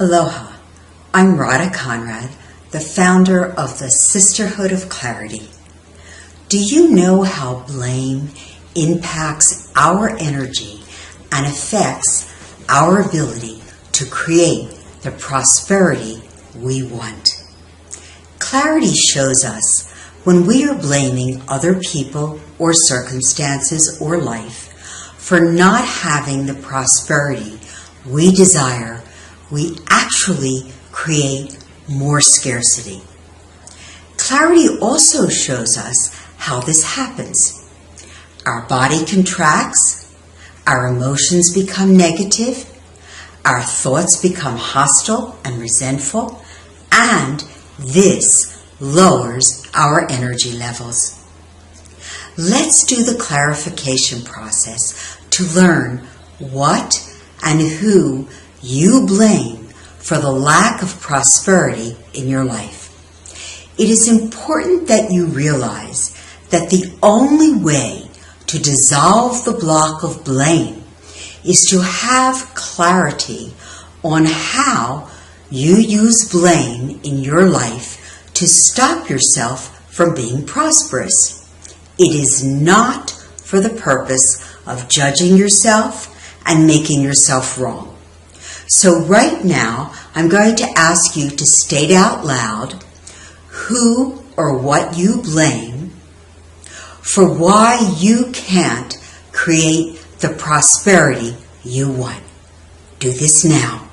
Aloha, I'm Radha Conrad, the founder of the Sisterhood of Clarity. Do you know how blame impacts our energy and affects our ability to create the prosperity we want? Clarity shows us when we are blaming other people or circumstances or life for not having the prosperity we desire, we actually create more scarcity. Clarity also shows us how this happens. Our body contracts, our emotions become negative, our thoughts become hostile and resentful, and this lowers our energy levels. Let's do the clarification process to learn what and who you blame for the lack of prosperity in your life. It is important that you realize that the only way to dissolve the block of blame is to have clarity on how you use blame in your life to stop yourself from being prosperous. It is not for the purpose of judging yourself and making yourself wrong. So right now, I'm going to ask you to state out loud who or what you blame for why you can't create the prosperity you want. Do this now.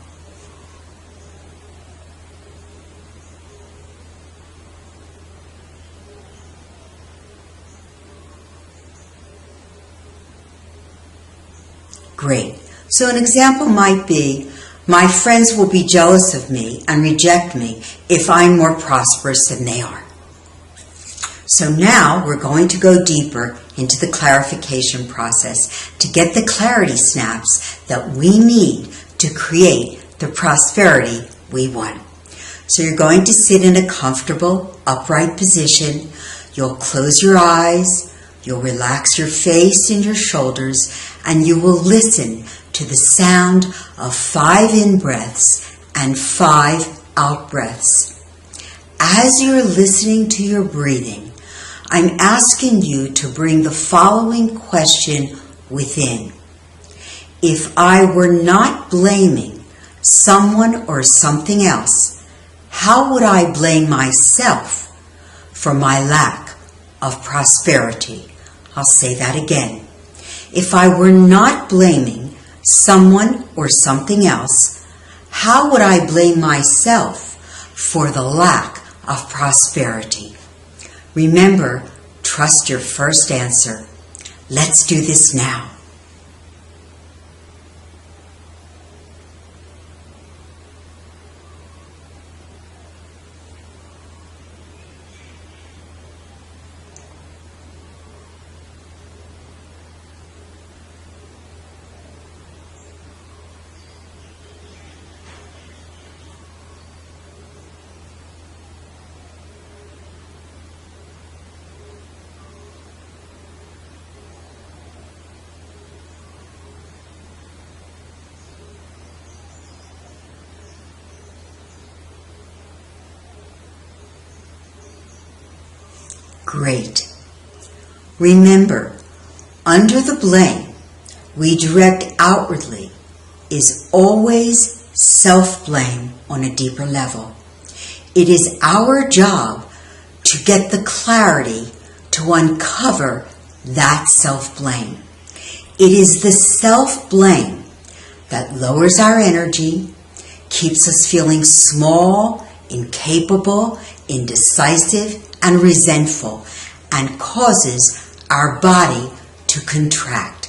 Great. So an example might be, my friends will be jealous of me and reject me if I'm more prosperous than they are. So now we're going to go deeper into the clarification process to get the clarity snaps that we need to create the prosperity we want. So you're going to sit in a comfortable, upright position. You'll close your eyes. You'll relax your face and your shoulders, and you will listen to the sound of 5 in-breaths and 5 out-breaths. As you're listening to your breathing, I'm asking you to bring the following question within. If I were not blaming someone or something else, how would I blame myself for my lack of prosperity? I'll say that again. If I were not blaming someone or something else, how would I blame myself for the lack of prosperity? Remember, trust your first answer. Let's do this now. Great. Remember, under the blame we direct outwardly is always self-blame on a deeper level. It is our job to get the clarity to uncover that self-blame. It is the self-blame that lowers our energy, keeps us feeling small, incapable, indecisive, and resentful, and causes our body to contract.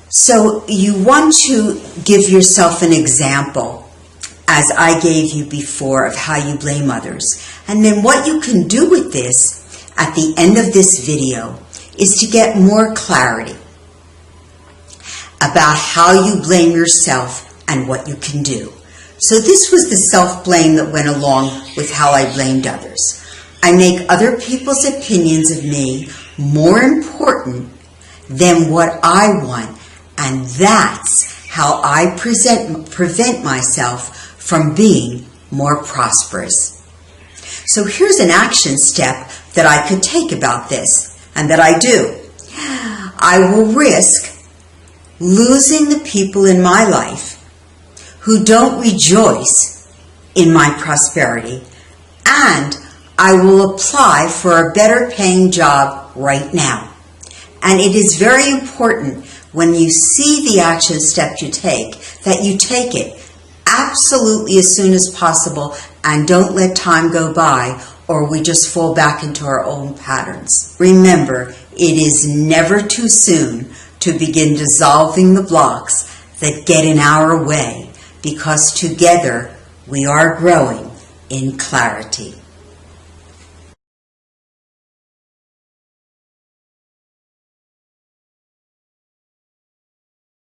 So you want to give yourself an example, as I gave you before, of how you blame others. And then what you can do with this at the end of this video is to get more clarity about how you blame yourself and what you can do. So this was the self-blame that went along with how I blamed others. I make other people's opinions of me more important than what I want, and that's how I prevent myself from being more prosperous. So here's an action step that I could take about this, and that I do. I will risk losing the people in my life who don't rejoice in my prosperity, and I will apply for a better paying job right now. And it is very important when you see the action step you take, that you take it absolutely as soon as possible and don't let time go by, or we just fall back into our own patterns. Remember, it is never too soon to begin dissolving the blocks that get in our way, because together we are growing in clarity.